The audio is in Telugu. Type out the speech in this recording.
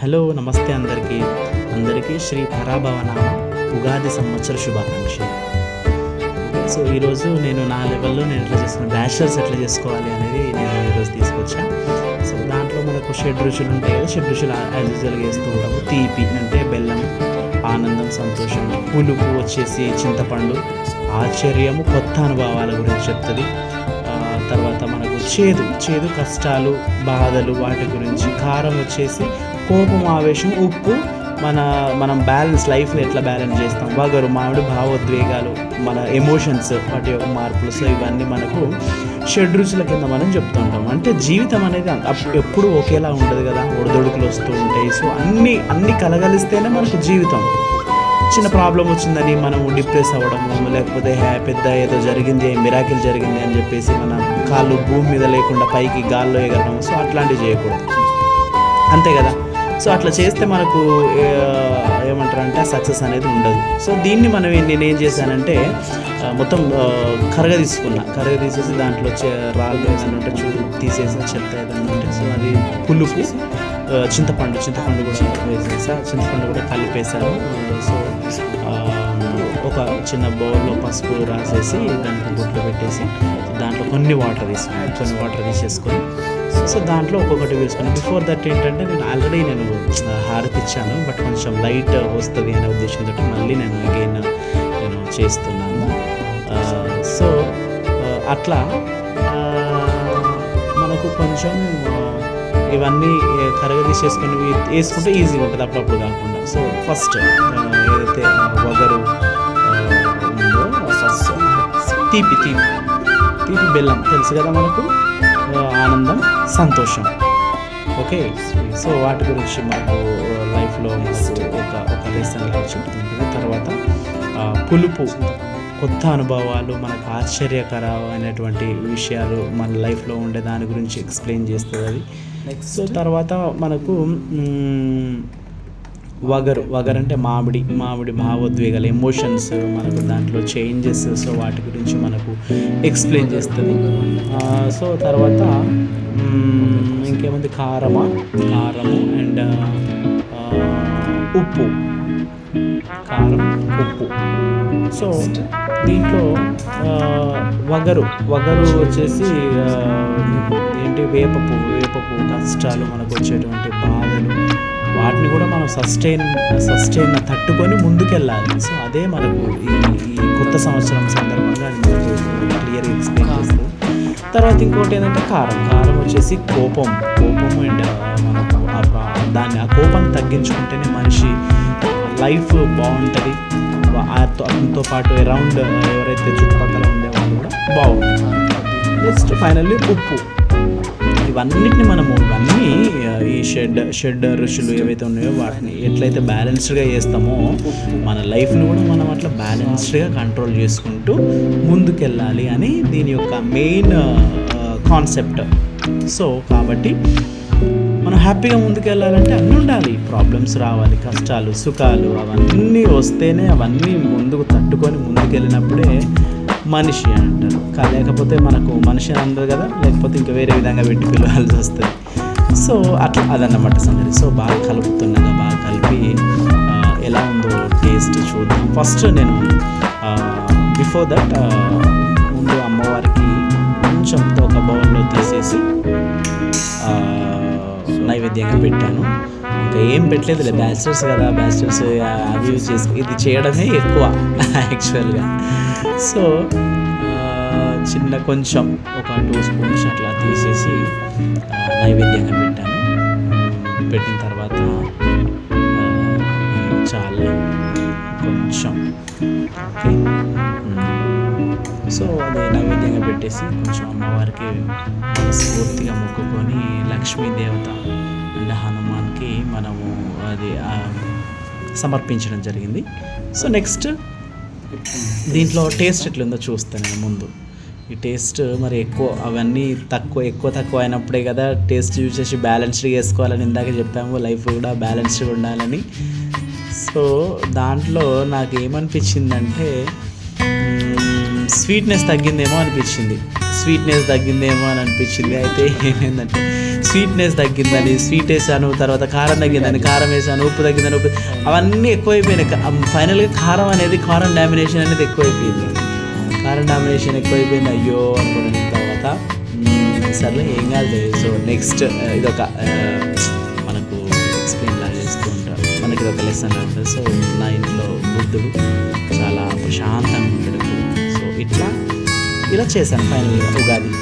హలో నమస్తే అందరికీ శ్రీ పరాభవనామ ఉగాది సంవత్సర శుభాకాంక్షలు. సో ఈరోజు నేను నా లెవెల్లో నేను ఎట్లా చేసుకున్నాను, బ్యాచిలర్స్ ఎట్లా చేసుకోవాలి అనేది నేను ఈరోజు తీసుకొచ్చాను. సో దాంట్లో మనకు షెడ్ రుచులు ఉంటాయి కదా, షెడ్ రుచులు యాజ్ యూజువల్గా వేస్తూ ఉంటాము. తీపి అంటే బెల్లం, ఆనందం, సంతోషం. పులుపు వచ్చేసి చింతపండు, ఆశ్చర్యము కొత్త అనుభవాల గురించి చెప్తుంది. తర్వాత మనకు చేదు కష్టాలు, బాధలు, వాటి గురించి. కారం వచ్చేసి కోపం, ఆవేశం. ఉప్పు మనం బ్యాలెన్స్, లైఫ్ని ఎట్లా బ్యాలెన్స్ చేస్తాం. వగరు, మామిడి, భావోద్వేగాలు, మన ఎమోషన్స్, వాటి యొక్క మార్పులు. సో ఇవన్నీ మనకు షడ్ రుచుల కింద మనం చెప్తూ ఉంటాం. అంటే జీవితం అనేది ఎప్పుడు ఒకేలా ఉండదు కదా, ఒడిదొడుకులు వస్తూ ఉంటాయి. సో అన్నీ కలగలిస్తేనే మనకు జీవితం. చిన్న ప్రాబ్లం వచ్చిందని మనం డిప్రెస్ అవ్వడము, లేకపోతే పెద్ద ఏదో జరిగింది, మిరాకిల్ జరిగింది అని చెప్పేసి మన కాళ్ళు భూమి మీద లేకుండా పైకి గాల్లో ఎగరడం. సో అట్లాంటివి చేయకూడదు, అంతే కదా. సో అట్లా చేస్తే మనకు ఏమంటారంటే సక్సెస్ అనేది ఉండదు. సో దీన్ని నేనేం చేశానంటే మొత్తం కరగ తీసేసి దాంట్లో రాళ్ళు ఏదైనా ఉంటే తీసేసి చెత్త ఏదైనా ఉంటే, సో అది పులుపు, చింతపండు కూడా వేసేసా, చింతపండు కూడా కలిపేశాను. సో ఒక చిన్న బౌల్లో పసుపు రాసేసి దాంట్లో బొట్లు పెట్టేసి దాంట్లో కొన్ని వాటర్ తీసేసుకొని సో దాంట్లో ఒక్కొక్కటి వేసుకొని. బిఫోర్ దట్ ఏంటంటే నేను ఆల్రెడీ హారతి ఇచ్చాను, బట్ కొంచెం లైట్ వస్తుంది అనే ఉద్దేశంతో మళ్ళీ నేను చేస్తున్నాను. సో అట్లా మనకు కొంచెం ఇవన్నీ కరగదీసేసుకొని వేసుకుంటే ఈజీగా ఉంటుంది, అప్పుడప్పుడు కాకుండా. సో ఫస్ట్ ఏదైతే వగరు ఉందో, ఫస్ట్ తీపి బెల్లం తెలుసు కదా మనకు, ఆనందం, సంతోషం. ఓకే, సో వాటి గురించి మాకు లైఫ్లో ఒక లెసన్ లాగా చెప్తుంటుంది. తర్వాత పులుపు, కొత్త అనుభవాలు, మనకు ఆశ్చర్యకరమైనటువంటి విషయాలు మన లైఫ్లో ఉండే దాని గురించి ఎక్స్ప్లెయిన్ చేస్తుంది అది. సో తర్వాత మనకు వగరు అంటే మామిడి భావోద్వేగాలు, ఎమోషన్స్, మనకు దాంట్లో చేంజెస్. సో వాటి గురించి మనకు ఎక్స్ప్లెయిన్ చేస్తుంది. సో తర్వాత ఇంకేముంది, కారము అండ్ ఉప్పు. సో దీంట్లో వగరు వచ్చేసి వేప పువ్వు, కష్టాలు, మనకు వచ్చేటువంటి బాధలు, వాటిని కూడా మనం సస్టైన్ తట్టుకొని ముందుకెళ్ళాలి. సో అదే మనకు ఈ కొత్త సంవత్సరం సందర్భంగా మనకు క్లియర్గా ఎక్స్ప్లెయిన్ చేస్తుంది. తర్వాత ఇంకోటి ఏంటంటే కారం వచ్చేసి కోపం అండ్ మనకు ఆ కోపాన్ని తగ్గించుకుంటేనే మనిషి లైఫ్ బాగుంటుంది. అతనితో పాటు అరౌండ్ ఎవరైతే చుట్టుపక్కల ఉండే వాళ్ళు కూడా బాగుంటుంది. నెక్స్ట్ ఫైనల్లీ ఉప్పు. ఇవన్నీ ఈ షెడ్ రుచులు ఏవైతే ఉన్నాయో వాటిని ఎట్లయితే బ్యాలెన్స్డ్గా చేస్తామో మన లైఫ్ని కూడా మనం అట్లా బ్యాలెన్స్డ్గా కంట్రోల్ చేసుకుంటూ ముందుకెళ్ళాలి అని దీని యొక్క మెయిన్ కాన్సెప్ట్. సో కాబట్టి మనం హ్యాపీగా ముందుకెళ్ళాలంటే అన్నీ ఉండాలి, ప్రాబ్లమ్స్ రావాలి, కష్టాలు, సుఖాలు, అవన్నీ వస్తేనే అవన్నీ ముందుకు తట్టుకొని ముందుకెళ్ళినప్పుడే మనిషి అంటారు. లేకపోతే మనకు మనిషి అని అందరు కదా, లేకపోతే ఇంకా వేరే విధంగా పెట్టి పిలవాల్సి వస్తుంది. సో అట్లా అదన్నమాట సంగతి. సో బాగా కలిపి ఎలా ఉందో టేస్ట్ చూద్దాం. ఫస్ట్ నేను బిఫోర్ దట్ ముందు అమ్మవారికి కొంచెం ఒక బౌల్లో తీసేసి నైవేద్యంగా పెట్టాను. ఇంకా ఏం పెట్టలేదు, బ్యాచిలర్స్ కదా, అవి యూజ్ ఇది చేయడమే ఎక్కువ యాక్చువల్గా. సో కొంచెం ఒక 2 స్పూన్స్ అట్లా తీసేసి నైవేద్యంగా పెట్టాను. పెట్టిన తర్వాత చాలా కొంచెం ఓకే. సో అదే నైవేద్యంగా పెట్టేసి కొంచెం అమ్మవారికి స్ఫూర్తిగా మొక్కుకొని లక్ష్మీదేవత అండ్ హనుమాన్కి మనము అది సమర్పించడం జరిగింది. సో నెక్స్ట్ దీంట్లో టేస్ట్ ఎట్లుందో చూస్తాను నేను ముందు. ఈ టేస్ట్ మరి అవన్నీ ఎక్కువ తక్కువ అయినప్పుడే కదా టేస్ట్ యూజ్ చేసి బ్యాలెన్స్డ్గా వేసుకోవాలని ఇందాక చెప్పాము, లైఫ్ కూడా బ్యాలెన్స్డ్గా ఉండాలని. సో దాంట్లో నాకు ఏమనిపించిందంటే స్వీట్నెస్ తగ్గిందేమో అని అనిపించింది. అయితే ఏమైందంటే స్వీట్నెస్ తగ్గిందని స్వీట్ వేసాను, తర్వాత కారం తగ్గిందని కారం వేసాను, ఉప్పు తగ్గిందని ఉప్పు, అవన్నీ ఎక్కువైపోయినాయి. ఫైనల్గా కారం డామినేషన్ అనేది ఎక్కువైపోయింది. కారం డామినేషన్ ఎక్కువైపోయింది, అయ్యో అనుకున్న తర్వాత సర్లే ఏం కాదు. సో నెక్స్ట్ ఇదొక మనకు ఎక్స్ప్లెయిన్ లా చేస్తూ ఉంటారు, మనకి ఇదొక లెసన్ లా ఉంటుంది. సో నా ఇంట్లో బుద్ధుడు చాలా ప్రశాంతంగా ఉంటాడు. సో ఇలా చేశాను ఫైనల్గా ఉగాది.